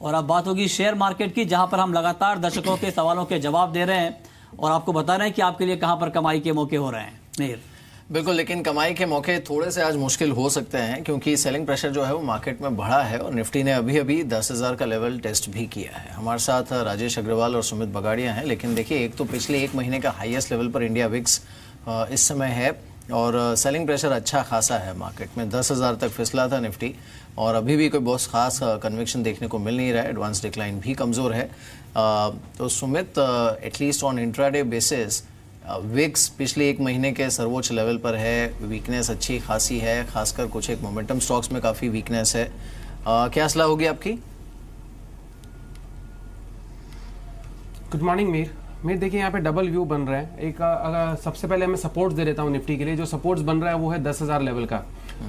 और अब बात होगी शेयर मार्केट की, जहां पर हम लगातार दर्शकों के सवालों के जवाब दे रहे हैं और आपको बता रहे हैं कि आपके लिए कहां पर कमाई के मौके हो रहे हैं। मीर बिल्कुल, लेकिन कमाई के मौके थोड़े से आज मुश्किल हो सकते हैं क्योंकि सेलिंग प्रेशर जो है वो मार्केट में बढ़ा है और निफ्टी ने अभी अभी 10,000 का लेवल टेस्ट भी किया है। हमारे साथ राजेश अग्रवाल और सुमित बगाड़िया हैं। लेकिन देखिए, एक तो पिछले एक महीने का हाईएस्ट लेवल पर इंडिया विक्स इस समय है और सेलिंग प्रेशर अच्छा खासा है मार्केट में। 10,000 तक फिसला था निफ्टी और अभी भी कोई बहुत खास कन्विक्शन देखने को मिल नहीं रहा है। एडवांस डिक्लाइन भी कमज़ोर है। तो Sumit, at least on intraday basis VIX पिछले एक महीने के सर्वोच्च लेवल पर है, वीकनेस अच्छी खासी है, खासकर कुछ एक मोमेंटम स्टॉक्स में काफ़ी वीकनेस है। क्या सलाह होगी आपकी? Good morning Mir. देखिए यहाँ पे डबल व्यू बन रहा है। एक अगर सबसे पहले मैं सपोर्ट्स दे देता हूँ निफ्टी के लिए। जो सपोर्ट्स बन रहा है वो है 10,000 लेवल का।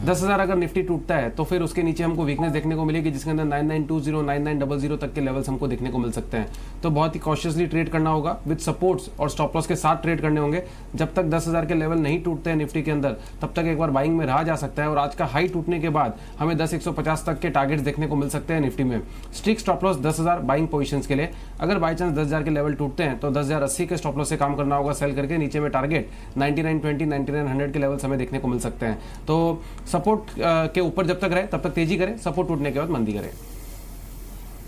10,000 अगर निफ्टी टूटता है तो फिर उसके नीचे हमको वीकनेस देखने को मिलेगी, जिसके अंदर 9920 9900 तक के लेवल्स हमको देखने को मिल सकते हैं। तो बहुत ही कॉशियसली ट्रेड करना होगा, विद सपोर्ट्स और स्टॉप लॉस के साथ ट्रेड करने होंगे। जब तक 10,000 के लेवल नहीं टूटते हैं निफ्टी के अंदर, तब तक एक बार बाइंग में रहा जा सकता है और आज का हाई टूटने के बाद हमें 10,150 तक के टारगेट्स देखने को मिल सकते हैं निफ्टी में। Strict stop loss 10,000 buying positions के लिए। अगर बाई चांस 10,000 के लेवल टूटते हैं तो 10,080 के स्टॉप लॉस से काम करना होगा सेल करके। नीचे में टारगेट 9920 9900 के लेवल्स हमें देखने को मिल सकते हैं। तो सपोर्ट के ऊपर जब तक रहे तब तक तेजी करें, सपोर्ट टूटने के बाद मंदी करें।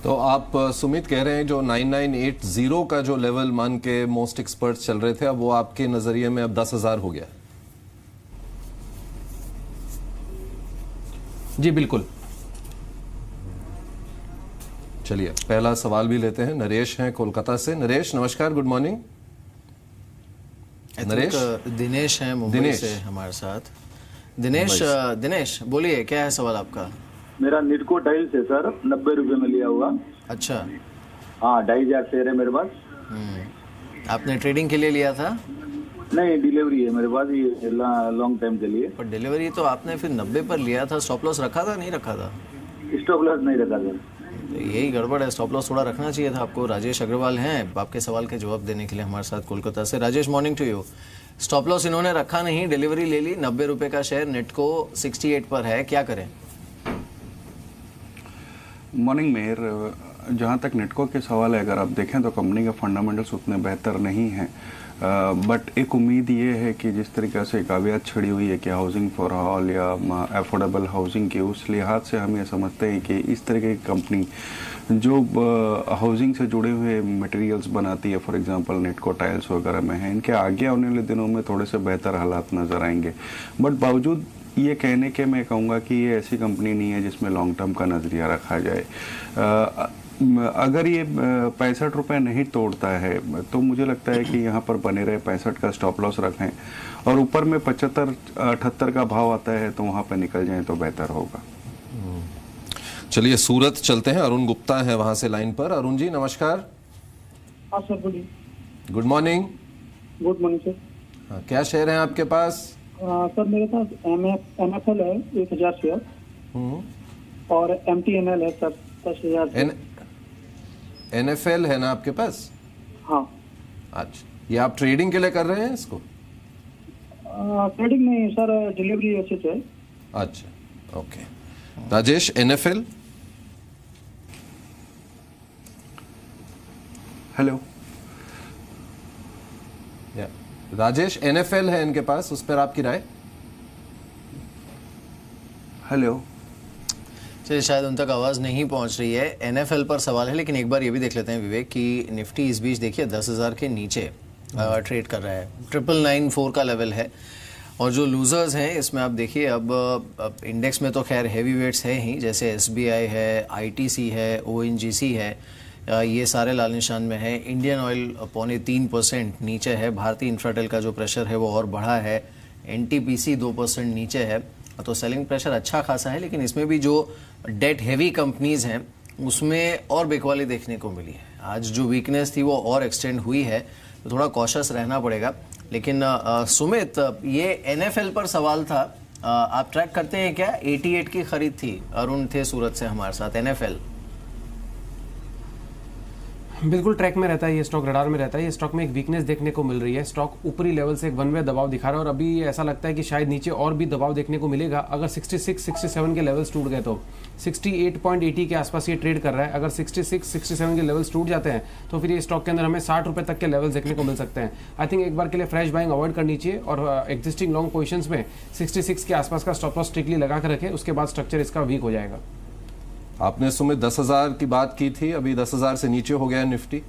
तो आप सुमित कह रहे हैं जो 9980 का जो लेवल मान के मोस्ट एक्सपर्ट्स चल रहे थे, अब वो आपके नजरिए में अब 10,000 हो गया? जी बिल्कुल। चलिए पहला सवाल भी लेते हैं। नरेश हैं कोलकाता से। नरेश नमस्कार, गुड मॉर्निंग। नरेश, दिनेश हैं मुंबई से हमारे साथ। दिनेश बोलिए, क्या है सवाल आपका? मेरा निटको टाइल से सर 90 रुपए में लिया हुआ। अच्छा। हाँ, 2,500 शेयर है मेरे पास। आपने ट्रेडिंग के लिए लिया था? नहीं, डिलीवरी है मेरे पास, ये लॉन्ग टाइम के लिए। पर डिलीवरी तो आपने फिर 90 पर लिया था, स्टॉप लॉस रखा था नहीं रखा था? स्टॉप लॉस नहीं रखा सर। तो यही गड़बड़ है, स्टॉप लॉस थोड़ा रखना चाहिए था आपको। राजेश अग्रवाल हैं आपके सवाल के जवाब देने के लिए हमारे साथ कोलकाता से। Rajesh, morning to you. Stop loss इन्होंने रखा नहीं, डिलीवरी ले ली, 90 रुपए का शेयर नेटको 68 पर है, क्या करें? मॉर्निंग मेयर, जहाँ तक नेटको के सवाल है, अगर आप देखें तो कंपनी के फंडामेंटल्स उतने बेहतर नहीं हैं। बट एक उम्मीद ये है कि जिस तरीके से काबियात छड़ी हुई है कि हाउसिंग फॉर ऑल या अफोर्डेबल हाउसिंग की, उस लिहाज से हम ये समझते हैं कि इस तरीके की कंपनी जो हाउसिंग से जुड़े हुए मटेरियल्स बनाती है, फॉर एग्जांपल नेटको टाइल्स वगैरह में है, इनके आगे आने वाले दिनों में थोड़े से बेहतर हालात नज़र आएंगे। बट बावजूद ये कहने के मैं कहूँगा कि ये ऐसी कंपनी नहीं है जिसमें लॉन्ग टर्म का नज़रिया रखा जाए। अगर ये 65 रुपये नहीं तोड़ता है तो मुझे लगता है कि यहाँ पर बने रहे, 65 का स्टॉप लॉस रखें और ऊपर में 75-78 का भाव आता है तो वहाँ पर निकल जाएं तो बेहतर होगा। चलिए सूरत चलते हैं। अरुण गुप्ता है वहां से लाइन पर। अरुण जी नमस्कार। हाँ सर, बोलिए। Good morning. Good morning sir. हाँ, क्या शेयर है आपके पास? सर मेरे पास MFL है 1,000 शेयर और MTNL है सर 10,000। NFL है ना आपके पास? हाँ। अच्छा, ये आप ट्रेडिंग के लिए कर रहे हैं इसको? ट्रेडिंग नहीं सर, डिलीवरी अच्छे से। अच्छा, okay. Rajesh, NFL? Hello Rajesh, NFL है इनके पास, उस पर आपकी राय? हेलो। चलिए, शायद उन तक आवाज़ नहीं पहुंच रही है। NFL पर सवाल है, लेकिन एक बार ये भी देख लेते हैं विवेक कि निफ्टी इस बीच देखिए 10,000 के नीचे ट्रेड कर रहा है। 9994 का लेवल है और जो लूजर्स हैं इसमें आप देखिए, अब इंडेक्स में तो खैर हैवी वेट्स है ही, जैसे SBI है, ITC है, ONGC है, ये सारे लाल निशान में है। इंडियन ऑयल 0.3% नीचे है। भारतीय इंफ्राटेल का जो प्रेशर है वो और बढ़ा है। NTPC 2% नीचे है। तो सेलिंग प्रेशर अच्छा खासा है, लेकिन इसमें भी जो डेट हैवी कंपनीज हैं उसमें और बिकवाली देखने को मिली है। आज जो वीकनेस थी वो और एक्सटेंड हुई है, तो थोड़ा कॉशियस रहना पड़ेगा। लेकिन सुमित, ये NFL पर सवाल था, आप ट्रैक करते हैं क्या? 88 की खरीद थी। अरुण थे सूरत से हमारे साथ। NFL बिल्कुल ट्रैक में रहता है ये स्टॉक, रडार में रहता है। ये स्टॉक में एक वीकनेस देखने को मिल रही है। स्टॉक ऊपरी लेवल से एक वन वे दबाव दिखा रहा है और अभी ऐसा लगता है कि शायद नीचे और भी दबाव देखने को मिलेगा। अगर 66-67 के लेवल्स टूट गए तो 68.80 के आसपास ये ट्रेड कर रहा है। अगर 66-67 के लेवल्स टूट जाते हैं तो फिर ये स्टॉक के अंदर हमें 60 रुपए तक के लेवल्स देखने को मिल सकते हैं। आई थिंक एक बार के लिए फ्रेश बाइंग अवॉइड करनी चाहिए और एग्जिस्टिंग लॉन्ग पोजिशंस में 66 के आसपास का स्टॉप लॉस स्ट्रिक्टली लगा कर रखें, उसके बाद स्ट्रक्चर इसका वीक हो जाएगा। आपने सुमित 10,000 की बात की थी, अभी 10,000 से नीचे हो गया निफ्टी।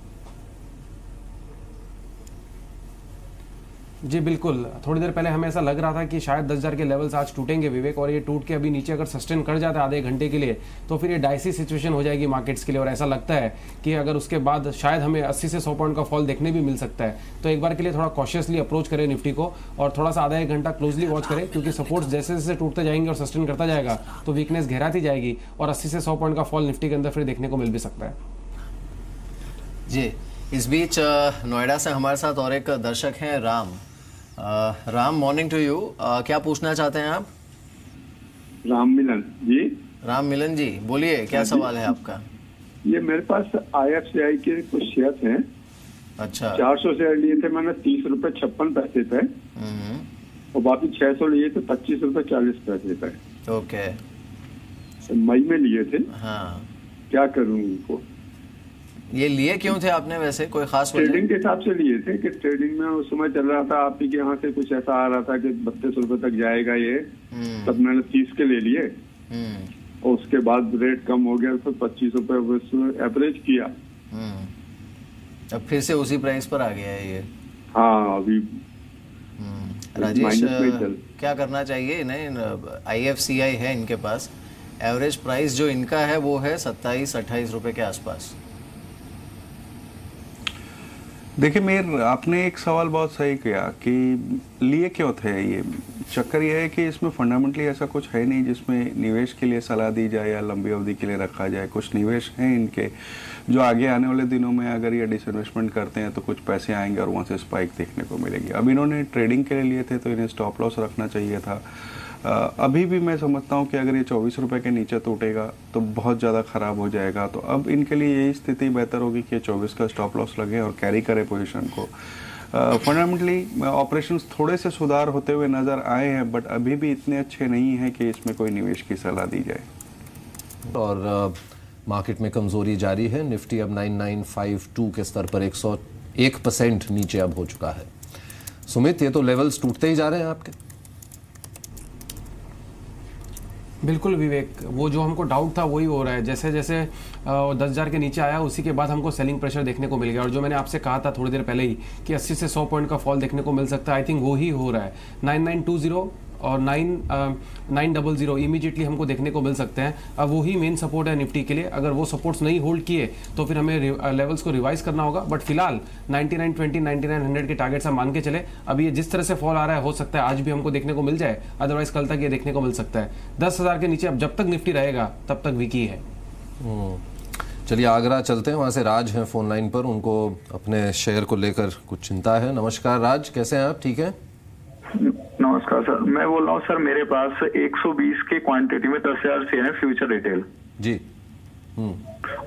जी बिल्कुल, थोड़ी देर पहले हमें ऐसा लग रहा था कि शायद 10,000 के लेवल्स आज टूटेंगे विवेक, और ये टूट के अभी नीचे अगर सस्टेन कर जाता है आधे घंटे के लिए तो फिर ये डाइसी सिचुएशन हो जाएगी मार्केट्स के लिए। और ऐसा लगता है कि अगर उसके बाद शायद हमें 80 से 100 पॉइंट का फॉल देखने भी मिल सकता है। तो एक बार के लिए थोड़ा कॉशियसली अप्रोच करें निफ्टी को और थोड़ा सा आधा एक घंटा क्लोजली वॉच करें, क्योंकि सपोर्ट्स जैसे जैसे टूटते जाएंगे और सस्टेन करता जाएगा तो वीकनेस गहराती जाएगी और 80 से 100 पॉइंट का फॉल निफ्टी के अंदर फिर देखने को मिल भी सकता है। जी, इस बीच नोएडा से हमारे साथ और एक दर्शक हैं Ram. Ram, morning to you. क्या पूछना चाहते हैं आप? राम मिलन जी। राम मिलन जी, बोलिए, क्या सवाल है आपका? ये मेरे पास IFCI के कुछ शेयर हैं। अच्छा। 400 शेयर लिए थे मैंने 30 रुपए 56 पैसे पे, और बाकी 600 लिए थे 25 रुपए 40 पैसे पे। ओके। मई में लिए थे। हाँ, क्या करूं उनको? ये लिए क्यों थे आपने, वैसे कोई खास वजह? ट्रेडिंग के हिसाब से लिए थे कि ट्रेडिंग में उस समय चल रहा था आप ही के यहाँ से कुछ ऐसा आ रहा था कि 32 रुपए तक जाएगा ये, तब मैंने 30 के ले लिए और उसके बाद रेट कम हो गया तो 25 रुपए एवरेज किया। अब फिर से उसी प्राइस पर आ गया है ये। हाँ, अभी राजेश, क्या करना चाहिए इन्हें? IFCI है इनके पास, एवरेज प्राइस जो इनका है वो है 27-28 रुपए के आसपास। देखिए मेर, आपने एक सवाल बहुत सही किया कि लिए क्यों थे। ये चक्कर ये है कि इसमें फंडामेंटली ऐसा कुछ है नहीं जिसमें निवेश के लिए सलाह दी जाए या लंबी अवधि के लिए रखा जाए। कुछ निवेश हैं इनके जो आगे आने वाले दिनों में अगर ये डिसइन्वेस्टमेंट करते हैं तो कुछ पैसे आएंगे और वहाँ से स्पाइक देखने को मिलेगी। अब इन्होंने ट्रेडिंग के लिए लिए थे तो इन्हें स्टॉप लॉस रखना चाहिए था। अभी भी मैं समझता हूँ कि अगर ये 24 रुपए के नीचे टूटेगा तो बहुत ज़्यादा ख़राब हो जाएगा। तो अब इनके लिए यही स्थिति बेहतर होगी कि 24 का स्टॉप लॉस लगे और कैरी करे पोजीशन को। फंडामेंटली ऑपरेशंस थोड़े से सुधार होते हुए नज़र आए हैं, बट अभी भी इतने अच्छे नहीं हैं कि इसमें कोई निवेश की सलाह दी जाए। और मार्केट में कमजोरी जारी है। निफ्टी अब 9952 के स्तर पर 101% नीचे अब हो चुका है। सुमित, ये तो लेवल्स टूटते ही जा रहे हैं आपके। बिल्कुल विवेक, वो जो हमको डाउट था वही हो रहा है। जैसे जैसे 10,000 के नीचे आया उसी के बाद हमको सेलिंग प्रेशर देखने को मिल गया। और जो मैंने आपसे कहा था थोड़ी देर पहले ही कि 80 से 100 पॉइंट का फॉल देखने को मिल सकता है, आई थिंक वो ही हो रहा है। 9920 और 900 इमीडिएटली हमको देखने को मिल सकते हैं। अब वही मेन सपोर्ट है निफ्टी के लिए। अगर वो सपोर्ट्स नहीं होल्ड किए तो फिर हमें लेवल्स को रिवाइज करना होगा। बट फिलहाल 9920 9900 के टारगेट्स हम मान के चले। अभी ये जिस तरह से फॉल आ रहा है हो सकता है आज भी हमको देखने को मिल जाए, अदरवाइज कल तक ये देखने को मिल सकता है। 10,000 के नीचे अब जब तक निफ्टी रहेगा तब तक वीकी है। चलिए आगरा चलते हैं, वहां से राज हैं फोन लाइन पर। उनको अपने शेयर को लेकर कुछ चिंता है। नमस्कार राज, कैसे हैं आप? ठीक है। नमस्कार सर, मैं बोल रहा हूँ सर, मेरे पास 120 के क्वांटिटी में 10,000 शेयर है फ्यूचर रिटेल जी।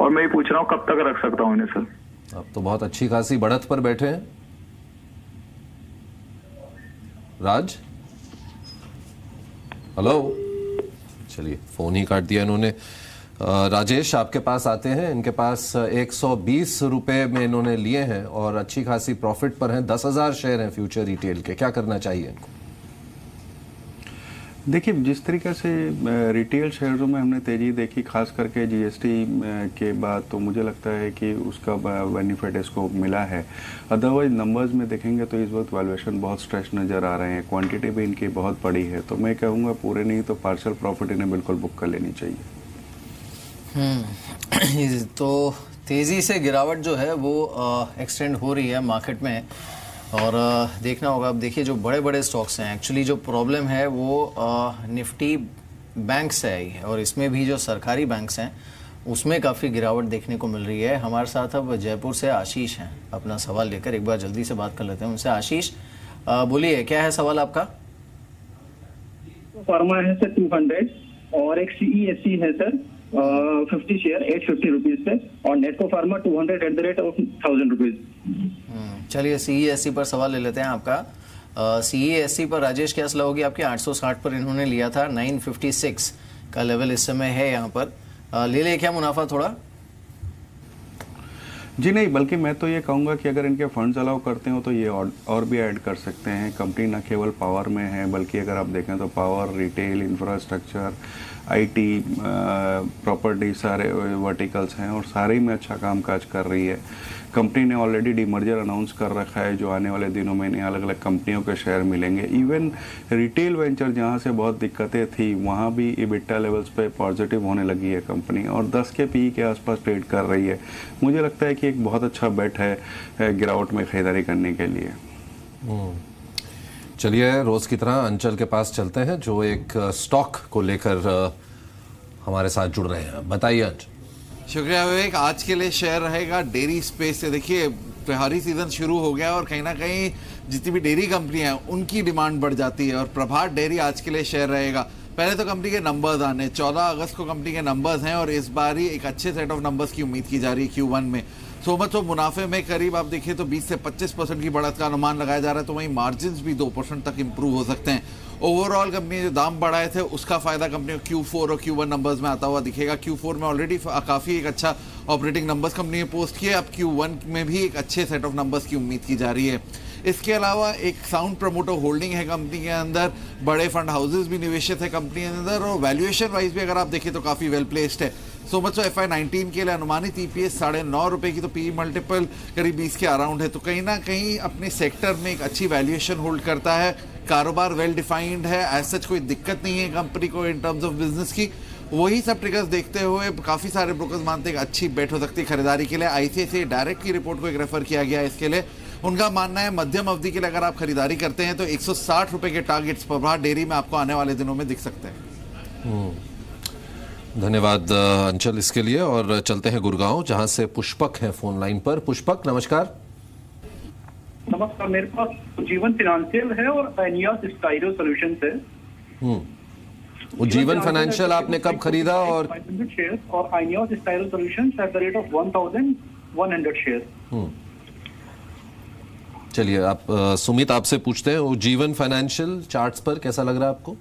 और मैं ये पूछ रहा हूँ कब तक रख सकता हूँ इन्हें सर? आप तो बहुत अच्छी खासी बढ़त पर बैठे हैं राज। हेलो, चलिए फोन ही काट दिया इन्होंने। राजेश आपके पास आते हैं। इनके पास 120 रुपए में इन्होंने लिए हैं और अच्छी खासी प्रॉफिट पर हैं। 10,000 शेयर हैं फ्यूचर रिटेल के, क्या करना चाहिए इनको? देखिए, जिस तरीके से रिटेल शेयरों में हमने तेजी देखी खास करके GST के बाद, तो मुझे लगता है कि उसका बेनिफिट इसको मिला है। अदरवाइज नंबर्स में देखेंगे तो इस वक्त वैल्यूएशन बहुत स्ट्रेच नज़र आ रहे हैं। क्वांटिटी भी इनकी बहुत बड़ी है। तो मैं कहूँगा पूरे नहीं तो पार्शियल प्रॉफिट इन्हें बिल्कुल बुक कर लेनी चाहिए। तो तेज़ी से गिरावट जो है वो एक्सटेंड हो रही है मार्केट में और देखना होगा। अब देखिए जो बड़े बड़े स्टॉक्स हैं, एक्चुअली जो प्रॉब्लम है वो निफ्टी बैंक से आई है और इसमें भी जो सरकारी बैंक्स हैं उसमें काफ़ी गिरावट देखने को मिल रही है। हमारे साथ अब जयपुर से आशीष हैं अपना सवाल लेकर। एक बार जल्दी से बात कर लेते हैं उनसे। आशीष बोलिए, क्या है सवाल आपका? फार्मा है सर 200 और एक CESC है सर 50 शेयर 850 रुपीज पे, और Natco pharma 200 at the rate of 1000 rupees. चलिए CESC पर सवाल ले लेते हैं आपका। CESC पर राजेश क्या सलाह होगी आपकी? 860 पर इन्होंने लिया था, 956 का लेवल इस समय है यहाँ पर। ले ले क्या मुनाफा थोड़ा? जी नहीं, बल्कि मैं तो ये कहूँगा कि अगर इनके फंड्स अलाउ करते हो तो ये और भी ऐड कर सकते हैं। कंपनी न केवल पावर में है, बल्कि अगर आप देखें तो power, retail, infrastructure, IT, property, सारे वर्टिकल्स हैं और सारे में अच्छा कामकाज कर रही है। कंपनी ने ऑलरेडी डीमर्जर अनाउंस कर रखा है, जो आने वाले दिनों में इन्हें अलग अलग कंपनियों के शेयर मिलेंगे। इवन रिटेल वेंचर जहां से बहुत दिक्कतें थी, वहां भी EBITDA लेवल्स पे पॉजिटिव होने लगी है कंपनी, और 10 के PE के आसपास ट्रेड कर रही है। मुझे लगता है कि एक बहुत अच्छा बेट है गिरावट में खरीदारी करने के लिए। चलिए रोज की तरह अंचल के पास चलते हैं, जो एक स्टॉक को लेकर हमारे साथ जुड़ रहे हैं। बताइए अंचल। शुक्रिया विवेक। आज के लिए शेयर रहेगा डेयरी स्पेस से। देखिए त्योहारी सीजन शुरू हो गया और कहीं ना कहीं जितनी भी डेयरी कंपनियां हैं उनकी डिमांड बढ़ जाती है, और प्रभात डेयरी आज के लिए शेयर रहेगा। पहले तो कंपनी के नंबर्स आने, 14 अगस्त को कंपनी के नंबर्स हैं और इस बार ही एक अच्छे सेट ऑफ नंबर्स की उम्मीद की जा रही है Q1 में। सो मच मुनाफे में करीब आप देखिए तो 20 से 25% की बढ़त का अनुमान लगाया जा रहा है, तो वहीं मार्जिन भी 2% तक इंप्रूव हो सकते हैं। ओवरऑल कंपनी जो दाम बढ़ाए थे उसका फायदा कंपनी को Q4 और Q1 नंबर्स में आता हुआ दिखेगा। Q4 में ऑलरेडी काफ़ी एक अच्छा ऑपरेटिंग नंबर्स कंपनी ने पोस्ट किए, अब Q1 में भी एक अच्छे सेट ऑफ नंबर्स की उम्मीद की जा रही है। इसके अलावा एक साउंड प्रमोटर होल्डिंग है कंपनी के अंदर, बड़े फंड हाउसेज भी निवेशित है कंपनी के अंदर, और वैल्यूएशन वाइज भी अगर आप देखें तो काफ़ी वेल प्लेस्ड है। सो मच FY19 के लिए अनुमानित EPS 9.5 रुपये की, तो PE मल्टीपल करीब 20 के अराउंड है। तो कहीं ना कहीं अपने सेक्टर में एक अच्छी वैल्यूएशन होल्ड करता है, कारोबार वेल डिफाइंड है, एज सच कोई दिक्कत नहीं है कंपनी को इन टर्म्स ऑफ बिजनेस की। वही सब ट्रिगर्स देखते हुए काफ़ी सारे ब्रोकर्स मानते हैं कि अच्छी बेट हो सकती है खरीदारी के लिए। ICICI डायरेक्ट की रिपोर्ट को एक रेफर किया गया है इसके लिए। उनका मानना है मध्यम अवधि के लिए अगर आप खरीदारी करते हैं तो 160 रुपये के टारगेट्स प्रभात डेयरी में आपको आने वाले दिनों में दिख सकते हैं। धन्यवाद अंचल इसके लिए, और चलते हैं गुड़गांव, जहां से पुष्पक है फोन लाइन पर। पुष्पक नमस्कार। नमस्कार, मेरे पास जीवन फाइनेंशियल है और आइनियस स्टाइरो सॉल्यूशंस है। जीवन फाइनेंशियल आपने कब खरीदा? और शेयर और आइनियस स्टाइरो solutions at the rate of 1100 share. चलिए आप सुमित आपसे पूछते हैं, वो जीवन फाइनेंशियल चार्ट्स पर कैसा लग रहा है आपको?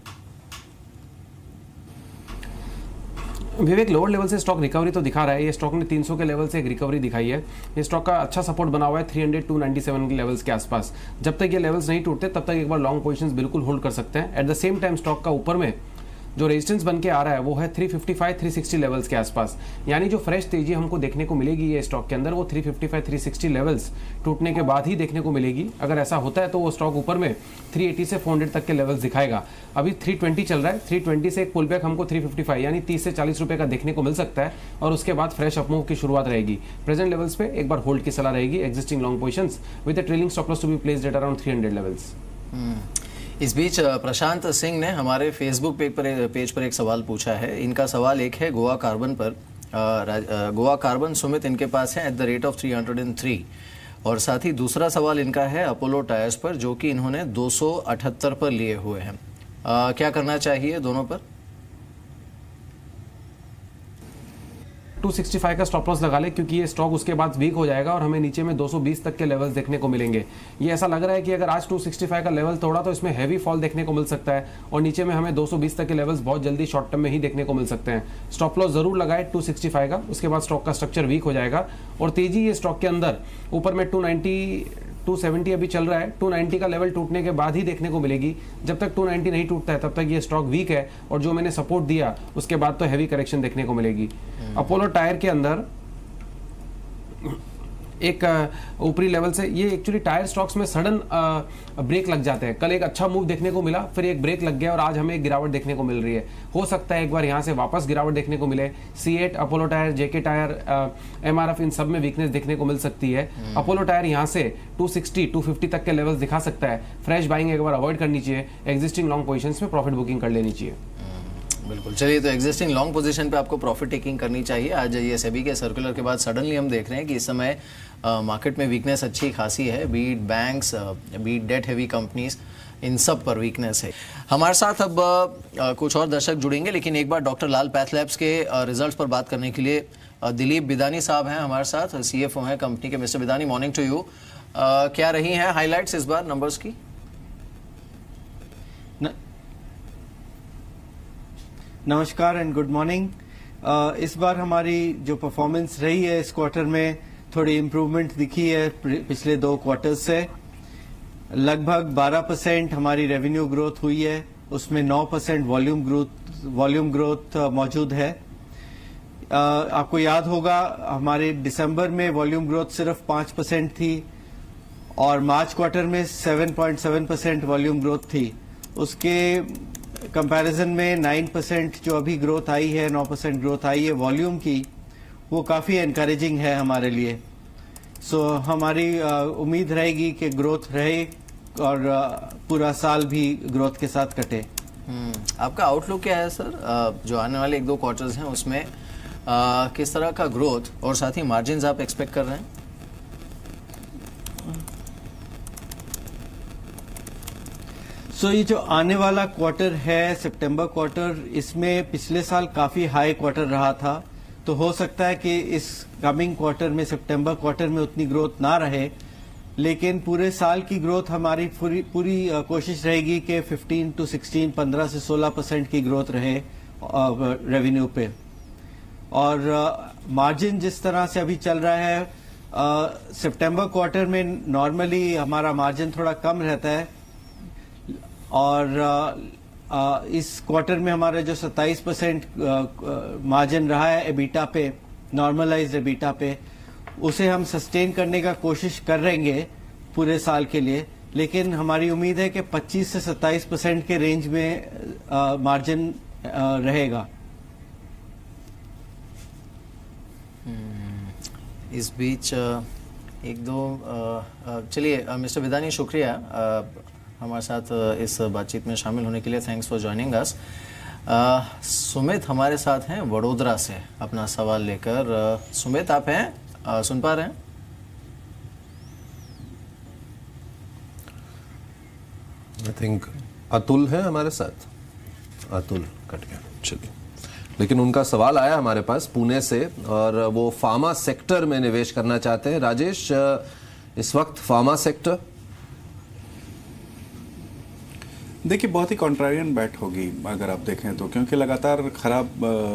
विवेक, लोअर लेवल से स्टॉक रिकवरी तो दिखा रहा है। ये स्टॉक ने 300 के लेवल से एक रिकवरी दिखाई है। ये स्टॉक का अच्छा सपोर्ट बना हुआ है 300 to 97 के लेवल्स के आसपास। जब तक ये लेवल्स नहीं टूटते तब तक एक बार लॉन्ग पोजीशंस बिल्कुल होल्ड कर सकते हैं। At the same time stock का ऊपर में जो रेजिस्टेंस बन के आ रहा है वो है 355-360 लेवल्स के आसपास। यानी जो फ्रेश तेजी हमको देखने को मिलेगी ये स्टॉक के अंदर, वो 355-360 लेवल्स टूटने के बाद ही देखने को मिलेगी। अगर ऐसा होता है तो वो स्टॉक ऊपर में 380 से 400 तक के लेवल्स दिखाएगा। अभी 320 चल रहा है, 320 से एक पुल बैक हमको 355 यानी 30 से 40 रुपए का देखने को मिल सकता है, और उसके बाद फ्रेश अपमूव की शुरुआत रहेगी। प्रेजेंट लेवल्स पे एक बार होल्ड की सलाह रहेगी, existing long positions with a trailing stop loss to be placed at around 300 levels. इस बीच प्रशांत सिंह ने हमारे फेसबुक पेज पर एक सवाल पूछा है। इनका सवाल एक है गोवा कार्बन पर। गोवा कार्बन सुमित इनके पास है एट द रेट ऑफ 303, और साथ ही दूसरा सवाल इनका है अपोलो टायर्स पर, जो कि इन्होंने 278 पर लिए हुए हैं। क्या करना चाहिए दोनों पर? 265 का स्टॉप लॉस लगा ले, क्योंकि ये स्टॉक उसके बाद वीक हो जाएगा और हमें नीचे में 220 तक के लेवल्स देखने को मिलेंगे। ये ऐसा लग रहा है कि अगर आज 265 का लेवल तोड़ा तो इसमें हैवी फॉल देखने को मिल सकता है, और नीचे में हमें 220 तक के लेवल्स बहुत जल्दी शॉर्ट टर्म में ही देखने को मिल सकते हैं। स्टॉप लॉस जरूर लगाए 265 का, उसके बाद स्टॉक का स्ट्रक्चर वीक हो जाएगा और तेजी ये स्टॉक के अंदर ऊपर में 270 अभी चल रहा है, 290 का लेवल टूटने के बाद ही देखने को मिलेगी। जब तक 290 नहीं टूटता है तब तक ये स्टॉक वीक है, और जो मैंने सपोर्ट दिया उसके बाद तो हैवी करेक्शन देखने को मिलेगी। अपोलो टायर के अंदर एक ऊपरी लेवल से, ये एक्चुअली टायर स्टॉक्स में सडन ब्रेक लग जाते हैं। कल एक अच्छा मूव देखने को मिला, फिर एक ब्रेक लग गया और आज हमें एक गिरावट देखने को मिल रही है। हो सकता है एक बार यहाँ से वापस गिरावट देखने को मिले। C8, Apollo tyre, JK tyre, MRF, इन सब में वीकनेस देखने को मिल सकती है। अपोलो टायर यहाँ से 260, 250 तक के लेवल्स दिखा सकता है। फ्रेश बाइंग एक बार अवॉइड करनी चाहिए, एग्जिस्टिंग लॉन्ग पोजीशंस में प्रॉफिट बुकिंग कर लेनी चाहिए। बिल्कुल, चलिए तो एग्जिस्टिंग लॉन्ग पोजीशन पे आपको प्रॉफिट टेकिंग करनी चाहिए। आज ये सेबी के सर्कुलर के बाद सडनली हम देख रहे हैं कि इस समय मार्केट में वीकनेस अच्छी खासी है, beat banks, beat debt heavy companies, इन सब पर वीकनेस है। हमारे साथ अब कुछ और दर्शक जुड़ेंगे, लेकिन एक बार डॉक्टर लाल पैथ लैब्स के रिजल्ट्स पर बात करने के लिए दिलीप बिदानी साहब हैं हमारे साथ, CFO हैं कंपनी के। Mister Bidani, morning to you. क्या रही हैं हाइलाइट्स इस बार नंबर्स की? नमस्कार एंड गुड मॉर्निंग। इस बार हमारी जो परफॉर्मेंस रही है इस क्वार्टर में थोड़ी इम्प्रूवमेंट दिखी है पिछले 2 क्वार्टर्स से। लगभग 12% हमारी रेवेन्यू ग्रोथ हुई है, उसमें 9% वॉल्यूम ग्रोथ मौजूद है। आपको याद होगा हमारे दिसंबर में वॉल्यूम ग्रोथ सिर्फ 5% थी और मार्च क्वार्टर में 7.7% वॉल्यूम ग्रोथ थी। उसके कंपैरिजन में 9% जो अभी ग्रोथ आई है, 9% ग्रोथ आई है वॉल्यूम की, वो काफ़ी एनकरेजिंग है हमारे लिए। सो हमारी उम्मीद रहेगी कि ग्रोथ रहे और पूरा साल भी ग्रोथ के साथ कटे। आपका आउटलुक क्या है सर, जो आने वाले 1-2 क्वार्टर्स हैं उसमें किस तरह का ग्रोथ और साथ ही मार्जिन्स आप एक्सपेक्ट कर रहे हैं? सो ये जो आने वाला क्वार्टर है सितंबर क्वार्टर, इसमें पिछले साल काफी हाई क्वार्टर रहा था, तो हो सकता है कि इस कमिंग क्वार्टर में सितंबर क्वार्टर में उतनी ग्रोथ ना रहे, लेकिन पूरे साल की ग्रोथ हमारी पूरी कोशिश रहेगी कि 15 to 16, 15 से 16% की ग्रोथ रहे रेवेन्यू पे। और मार्जिन जिस तरह से अभी चल रहा है, सितंबर क्वार्टर में नॉर्मली हमारा मार्जिन थोड़ा कम रहता है और इस क्वार्टर में हमारा जो 27% मार्जिन रहा है एबिटा पे, नॉर्मलाइज्ड एबिटा पे, उसे हम सस्टेन करने का कोशिश करेंगे पूरे साल के लिए। लेकिन हमारी उम्मीद है कि 25 से 27% के रेंज में मार्जिन रहेगा। इस बीच 1-2 चलिए मिस्टर बिदानी, शुक्रिया हमारे साथ इस बातचीत में शामिल होने के लिए। Thanks for joining us. Sumit हमारे साथ हैं वडोदरा से अपना सवाल लेकर। सुमित, आप हैं, सुन पा रहे हैं? आई थिंक अतुल है हमारे साथ। अतुल कट गया, चलिए। लेकिन उनका सवाल आया हमारे पास पुणे से और वो फार्मा सेक्टर में निवेश करना चाहते हैं। राजेश, इस वक्त फार्मा सेक्टर देखिए बहुत ही कॉन्ट्रारियन बैट होगी अगर आप देखें तो, क्योंकि लगातार ख़राब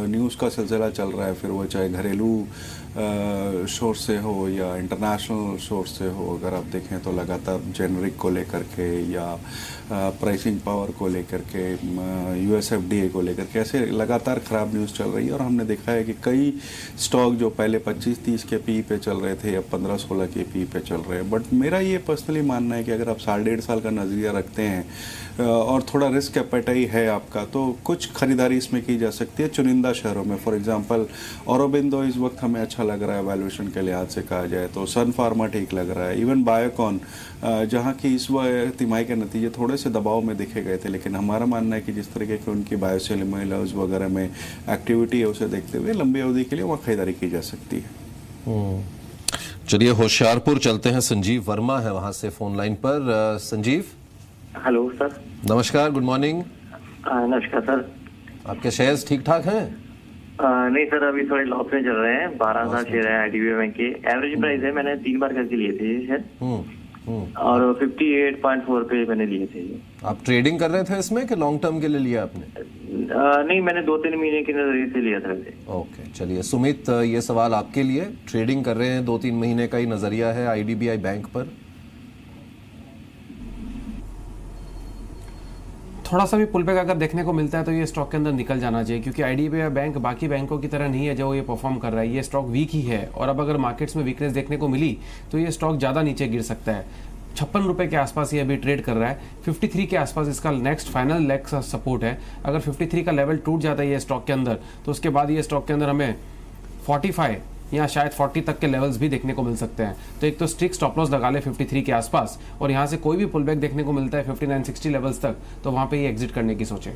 न्यूज़ का सिलसिला चल रहा है, फिर वो चाहे घरेलू सोर्स से हो या इंटरनेशनल सोर्स से हो। अगर आप देखें तो लगातार जेनरिक को लेकर के या प्राइसिंग पावर को लेकर के, US FDA को लेकर के ऐसे लगातार ख़राब न्यूज़ चल रही है। और हमने देखा है कि कई स्टॉक जो पहले 25-30 के पी पे चल रहे थे अब 15-16 के पी पे चल रहे हैं। बट मेरा ये पर्सनली मानना है कि अगर आप 1.5 साल का नज़रिया रखते हैं और थोड़ा रिस्क एपेटाइट है आपका, तो कुछ खरीदारी इसमें की जा सकती है चुनिंदा शहरों में। फॉर एग्जांपल औरोबिंदो इस वक्त हमें अच्छा लग रहा है वैल्यूएशन के लिहाज से कहा जाए तो, सन फार्मा ठीक लग रहा है, इवन बायोकॉन जहां की इस तिमाही के नतीजे थोड़े से दबाव में दिखे गए थे, लेकिन हमारा मानना है कि जिस तरीके की उनकी बायोसिमिलर्स वगैरह में एक्टिविटी है उसे देखते हुए लंबी अवधि के लिए वहाँ खरीदारी की जा सकती है। चलिए होशियारपुर चलते हैं। संजीव वर्मा है वहां से फोन लाइन पर। Sanjeev, hello sir. नमस्कार, गुड मॉर्निंग। नमस्कार सर। आपके शेयर्स ठीक ठाक हैं? नहीं सर, अभी थोड़े लॉस में चल रहे हैं। 12,000 शेयर है IDBI बैंक के। एवरेज प्राइस है, मैंने 3 बार करके लिए थे शेयर और 58.4 पे मैंने लिए थे। आप ट्रेडिंग कर रहे थे इसमें कि लॉन्ग टर्म के लिए लिया आपने? नहीं, मैंने 2-3 महीने के नजरिए से लिया था। ओके, चलिए सुमित, ये सवाल आपके लिए। ट्रेडिंग कर रहे हैं, 2-3 महीने का ही नजरिया है IDBI बैंक पर। थोड़ा सा भी पुलबैक अगर देखने को मिलता है तो ये स्टॉक के अंदर निकल जाना चाहिए, क्योंकि IDBI बैंक बाकी बैंकों की तरह नहीं है जो ये परफॉर्म कर रहा है। ये स्टॉक वीक ही है और अब अगर मार्केट्स में वीकनेस देखने को मिली तो ये स्टॉक ज़्यादा नीचे गिर सकता है। 56 रुपए के आसपास ये अभी ट्रेड कर रहा है। 53 के आसपास इसका नेक्स्ट फाइनल लेग का सपोर्ट है। अगर 53 का लेवल टूट जाता है ये स्टॉक के अंदर तो उसके बाद ये स्टॉक के अंदर हमें 45 या शायद 40 तक के लेवल्स भी देखने को मिल सकते हैं। तो एक तो स्ट्रिक्ट स्टॉप लॉस लगा ले 53 के आसपास, और यहाँ से कोई भी पुल बैक देखने को मिलता है 59-60 लेवल्स तक तो वहाँ पे ये एग्जिट करने की सोचें।